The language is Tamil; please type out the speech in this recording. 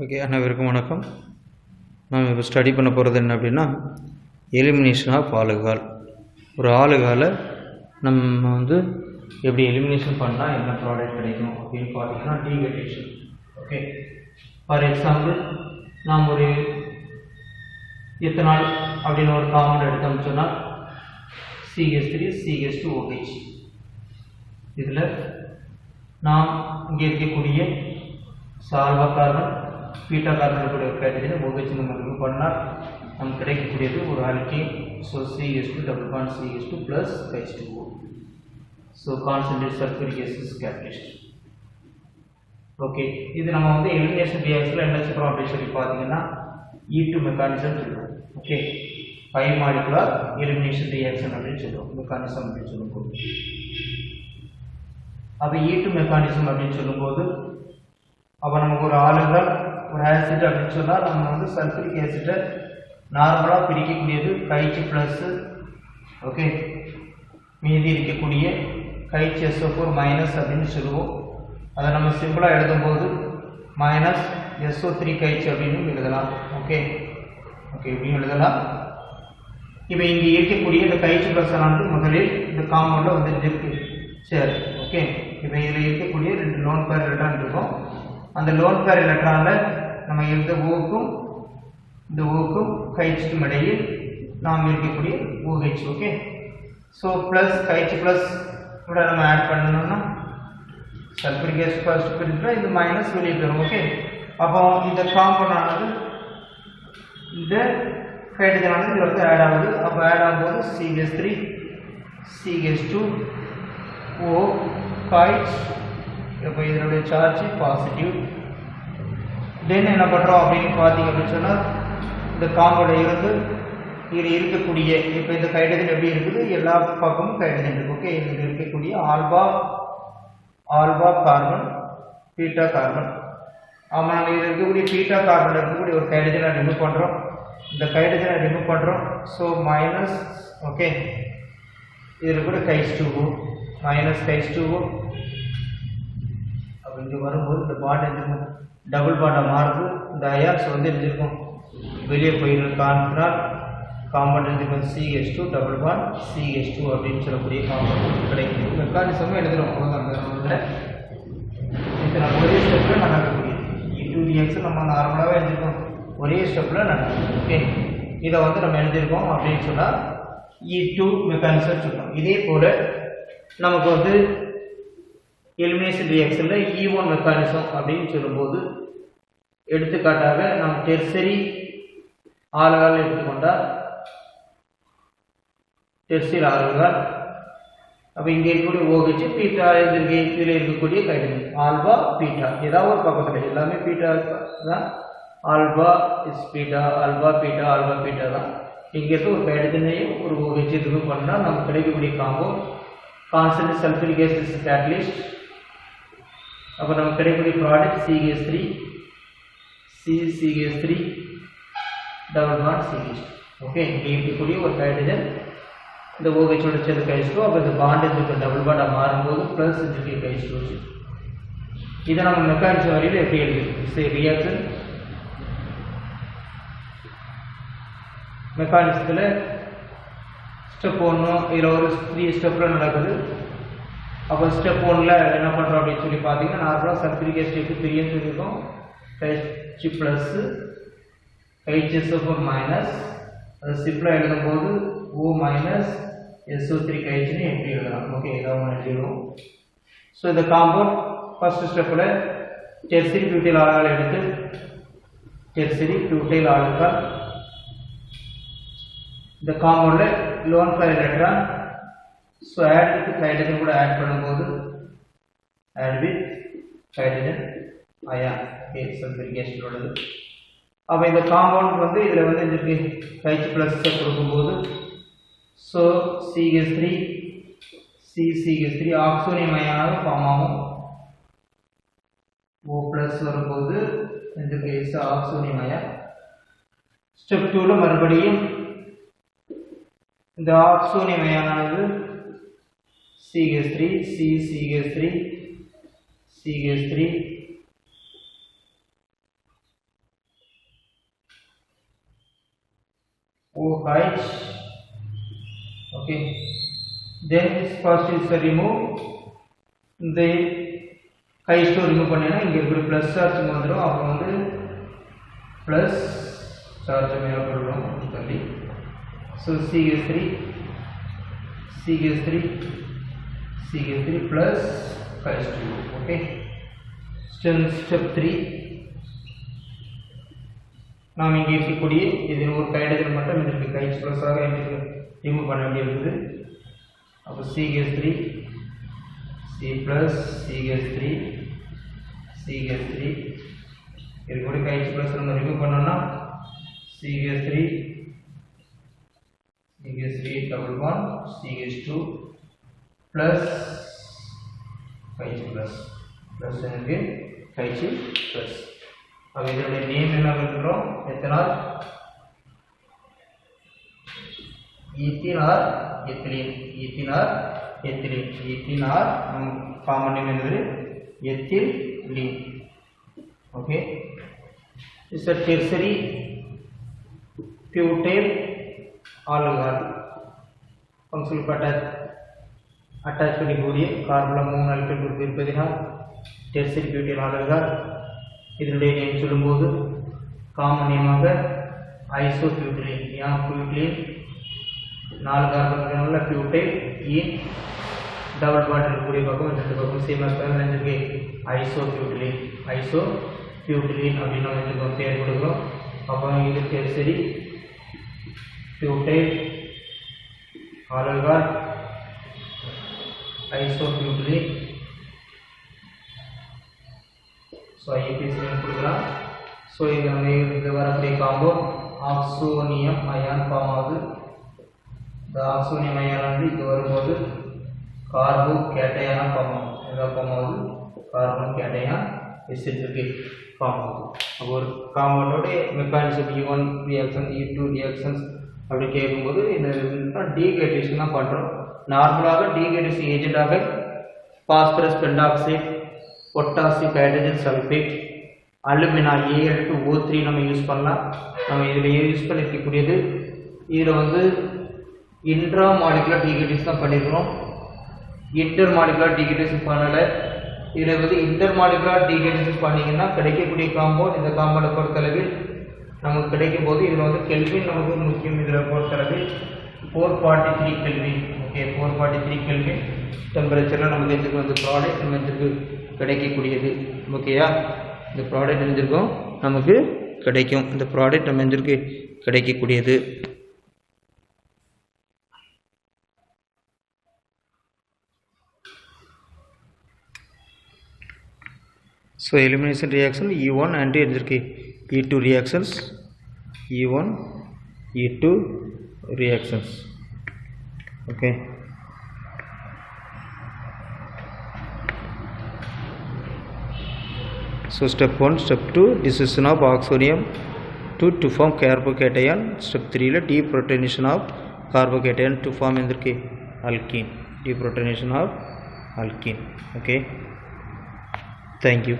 ஓகே, அனைவருக்கும் வணக்கம். நாம் இப்போ ஸ்டடி பண்ண போகிறது என்ன அப்படின்னா, எலிமினேஷன் ஆஃப் ஆல்கஹால். ஒரு ஆல்கஹாலை நம்ம எப்படி எலிமினேஷன் பண்ணால் என்ன ப்ராடக்ட் கிடைக்கும் அப்படின்னு பார்த்தீங்கன்னா டீகேட்டேஷன். ஓகே, ஃபார் எக்ஸாம்பிள் நாம் ஒரு எத்தனால் அப்படின்னு ஒரு காம்பவுண்ட் எடுத்தோம்னு சொன்னால் CH3 CH2OH. இதில் நாம் இங்கே இருக்கக்கூடிய ஆல்பா கார்பன் பீட்டா கார்பன் கூட கேட்டதில் OH நம்ம ரிமூவ் பண்ணால் நமக்கு கிடைக்கக்கூடியது ஒரு alkane. So CH2 double bond CH2 plus H2O. So concentrate sulphuric acid catalyst. Okay, இது நம்ம எலிமினேஷன் ரியாக்ஷனில் என்ன சொல்கிறோம் அப்படின்னு சொல்லி பார்த்தீங்கன்னா E2 மெக்கானிசம் சொல்லுவோம். Okay, by molecular elimination reaction அப்படின்னு சொல்லுவோம், மெக்கானிசம் அப்படின்னு சொல்லும்போது. அப்போ E2 மெக்கானிசம் அப்படின்னு சொல்லும்போது அப்போ நமக்கு ஒரு ஆல்கஹால் ஒரு ஆசிட் அப்படின்னு சொன்னால் நம்ம சல்ஃபூரிக் ஆசிட்டை நார்மலாக பிரிக்கக்கூடியது கைச்சு ப்ளஸ்ஸு. ஓகே, மீதி இருக்கக்கூடிய கைச்சு SO4 மைனஸ் அப்படின்னு சொல்லுவோம். அதை நம்ம சிம்பிளாக எழுதும்போது மைனஸ் SO3 கைச்சு அப்படின்னு எழுதலாம். ஓகே ஓகே இப்படின்னு எழுதலாம். இப்போ இங்கே இருக்கக்கூடிய இந்த கைச்சு ப்ளஸ் முதலில் இந்த காம்பவுண்டில் இருக்கு. சரி, ஓகே, இப்போ இதில் இருக்கக்கூடிய 2 லோன் பேர் எலக்ட்ரான் இருக்கும். அந்த லோன் பேர் எலக்ட்ரானில் நம்ம இந்த ஓக்கும் இந்த ஓக்கும் கைச்சுக்கும் இடையில் நாம் இருக்கக்கூடிய OH. ஓகே, ஸோ ப்ளஸ் கைச்சு ப்ளஸ் கூட நம்ம ஆட் பண்ணணும்னா சல்ஃபூரிக் ஆசிட் ஃபர்ஸ்ட் பிரிச்சுனா இது மைனஸ் வெளியே போயிடும். ஓகே, அப்போ இந்த காம்பவுண்ட் ஆனது இந்த ஹைட்ரஜன் ஆனது இதில் ஆட் ஆகுது. அப்போ ஆட் ஆகும்போது CH3 CH2O கைச். இப்போ இதனுடைய சார்ஜ் பாசிட்டிவ். தென் என்ன பண்ணுறோம் அப்படின்னு பார்த்தீங்க அப்படின்னு சொன்னால் இந்த காம்பவுண்டில் இருந்து இதில் இருக்கக்கூடிய இப்போ இந்த ஹைட்ரஜன் எப்படி இருக்குது, எல்லா பக்கமும் ஹைட்ரஜன் இருக்குது. ஓகே, இதில் இருக்கக்கூடிய ஆல்பா கார்பன் பீட்டா கார்பன். ஆமாம், நாங்கள் இதில் இருக்கக்கூடிய பீட்டா கார்பனில் இருக்கக்கூடிய ஒரு ஹைட்ரஜனை ரிமூவ் பண்ணுறோம். இந்த ஹைட்ரஜனை ரிமூவ் பண்ணுறோம். So minus. ஓகே, இதில் கூட H2O மைனஸ் H2O. அப்போ இங்கே வரும்போது இந்த பாண்ட் எழுதிருக்கும், டபுள் பாண்டாக மாறுது. இந்த அயான்ஸ் எழுதிருக்கும் வெளியே போயிடும். கான்ஃபினால் காம்பவுண்ட் எழுதிருக்கும் CH2 டபுள் பாண்ட் CH2 அப்படின்னு சொல்லக்கூடிய காம்பவுண்ட் கிடைக்கும். மெக்கானிசமும் எழுதுகிறோம். இது நம்ம ஒரே ஸ்டெப்பில் நடக்கக்கூடியது. E2 ரியாக்ஷன் நம்ம நார்மலாகவே எழுதிருக்கோம், ஒரே ஸ்டெப்பில் நடக்கும். ஓகே, இதை நம்ம எழுதியிருக்கோம் அப்படின்னு சொன்னால் E2 மெக்கானிசம் சொல்கிறோம். இதே போல் நமக்கு எலிமினேஷன் ரியாக்ஷனில் E1 மெக்கானிசம் அப்படின்னு சொல்லும்போது எடுத்துக்காட்டாக நம்ம டெர்சரி ஆல்கஹால் எடுத்துக்கொண்டால் டெர்சரி ஆல்கஹால். அப்போ இங்கே இருக்கக்கூடிய OH பீட்டா இதில் இருக்கக்கூடிய ஹைட்ரஜன் ஆல்பா பீட்டா, ஏதாவது ஒரு பக்கத்தில் எல்லாமே பீட்டா தான். Alpha is beta, alpha beta, alpha beta தான். இங்கே இருக்க ஒரு ஹைட்ரஜனையும் ஒரு OH ரிமூவ் பண்ணால் நமக்கு கிடைக்கக்கூடிய compound concentrate sulphuric acid catalyst. அப்போ நமக்கு கிடைக்கக்கூடிய product CH3 CH3 double bond CH. Okay, இங்கே இருக்கக்கூடிய ஒரு ஹைட்ரஜன் இந்த OH-ஓட சேர்ந்து H2. அப்போ இந்த பாண்ட் இதுக்கு டபுள் பாண்டாக மாறும்போது ப்ளஸ் இதுக்கு H2. இதை நம்ம மெக்கானிசம் வரையில் எப்படி எழுதி ரியாக்ஷன் மெக்கானிசத்தில் ஸ்டெப் 1 இதில் ஒரு 3 ஸ்டெப்பில் நடக்குது. அப்போ ஸ்டெப் 1ல் என்ன பண்ணுறோம் அப்படின்னு சொல்லி பார்த்தீங்கன்னா நார்மலாக சல்ஃபூரிக் ஆசிட் பிரியன்னு சொல்லியிருக்கோம். H ப்ளஸ்ஸு HSO4 மைனஸ், அது சிம்பிளாக எழுதும்போது O மைனஸ் SO3 கைச்சுன்னு எப்படி எழுதலாம். ஓகே, இதான் எழுதிடுவோம். ஸோ இந்த காம்பவுண்ட் ஃபர்ஸ்ட் ஸ்டெப்பில் டெர்சரி பியூட்டைல் ஆல்கஹால் எடுத்து டெர்சரி பியூட்டைல் ஆல்கஹால் இந்த காம்பவுண்டில் lone pair electron. So add with hydrogen கூட ஆட் பண்ணும்போது add with hydrogen ion. Okay, sulphuric acid உள்ளது. அப்போ இந்த காம்பவுண்ட் இதில் இதுக்கு H ப்ளஸ்ஸை கொடுக்கும்போது ஸோ CH3 CH3 ஆக்சோனியம் அயானாக ஃபார்ம் ஆகும். O ப்ளஸ் வரும்போது இதுக்கு ஆக்சோனியம் அயான். ஸ்டெப் 2ல் மறுபடியும் இந்த ஆக்சோனியம் அயானானது CH3 CH3 OH. Okay, then this first is remove the H2 remove பண்ணேனா இங்க இருக்கிற plus charge வந்துரும். அப்ப வந்து plus charge மேல போடுறோம் சொல்லி. So CH3 plus H2. Okay, step 3 நாம் இங்கே இருக்கக்கூடிய இதில் ஒரு ஹைட்ரஜன் மட்டும் இதற்கு H plus ஆக ரிமூவ் பண்ண வேண்டியிருக்குது. அப்போ CH3 C plus CH3 இது கூட H plus நம்ம ரிமூவ் பண்ணோம்னா CH3 double bond CH2 plus H plus எனக்கு H plus. अब இதோட நேம் என்ன சொல்றோம்? Ethanol ethene or ethylene or common name என்னது ethylene. Okay, is a tertiary butyl alcohol functional attach பண்ணக்கூடிய கார்பன் 3 ஆல்கஹால் குரூப் இருப்பதினால் tertiary butyl alcohol. இதனுடைய நேம் சொல்லும்போது காமன் நேமாக ஐசோபியூட்டிலீன். यहाँ பியூட்டிலீன் 4 கார்பன் உள்ள பியூட்டைல் ஈன் டபுள் பாண்ட் இருக்கக்கூடிய பக்கம் ரெண்டு பக்கம் சேமா இருக்க ஐசோபியூட்டிலீன் அப்படின்னு நம்ம இதுக்கு பேர் கொடுக்குறோம். அப்போ இது tertiary butyl alcohol isobutylene. So IBS name கொடுக்கலாம். ஸோ இது வரக்கூடிய காம்போ ஆக்சோனியம் அயான் ஃபார்ம் ஆகுது. இந்த ஆக்சோனியம் அயான் வந்து இது வரும்போது கார்போ கேட்டையானா ஃபார்ம் ஆகும். எதாவது ஃபார்ம் ஆகுது கார்பன் கேட்டையான் எஸ்என்ஜி ஃபார்ம் ஆகுது. அப்போ ஒரு காம்பவுண்டோட mechanism E1 reaction E2 reactions அப்படி கேட்கும்போது இந்த டீகிரேடேஷன் தான் பண்ணுறோம். நார்மலாக டீகிரேடேஷன் ஏஜென்டாக phosphorus pentoxide, potassium hydrogen sulphate, alumina Al2O3 நம்ம யூஸ் பண்ணலாம். நம்ம இதில் யூஸ் பண்ணிக்கக்கூடியது இதில் வந்து இன்ட்ரா மாலிகுலர் டீகிரேடேஷன் தான் பண்ணியிருக்கிறோம். இன்டர் மாலிகுலர் டீகிரேடேஷன் பண்ணலை. இதில் வந்து இன்டர் மாலிகுலர் டீகிரேடேஷன் பண்ணிங்கன்னா கிடைக்கக்கூடிய காம்பவுண்ட் இந்த காம்பவுண்டை பொறுத்தளவில் நமக்கு கிடைக்கும் போது இதில் வந்து கெல்வின் நமக்கு முக்கியம். இதில் பொறுத்தளவில் 443 கெல்வின். ஓகே, 443 கெல்வின் டெம்பரேச்சரில் நமக்கு எதுக்கு வந்து ப்ராடக்ட் நம்ம எதுக்கு கிடைக்கக்கூடியது. ஓகேயா, இந்த ப்ராடக்ட் எஞ்சிருக்கோம் நமக்கு கிடைக்கும். இந்த ப்ராடக்ட் நம்ம எஞ்சிருக்கு கிடைக்கக்கூடியது. So elimination reaction E1 and எஞ்சிருக்கு E2 reactions. E1 E2 reactions. Okay, so step 1, step 2 dissociation of oxonium to form carbocation. Step 3 la deprotonation of carbocation to form endirke alkene. Deprotonation of alkene. Okay, thank you.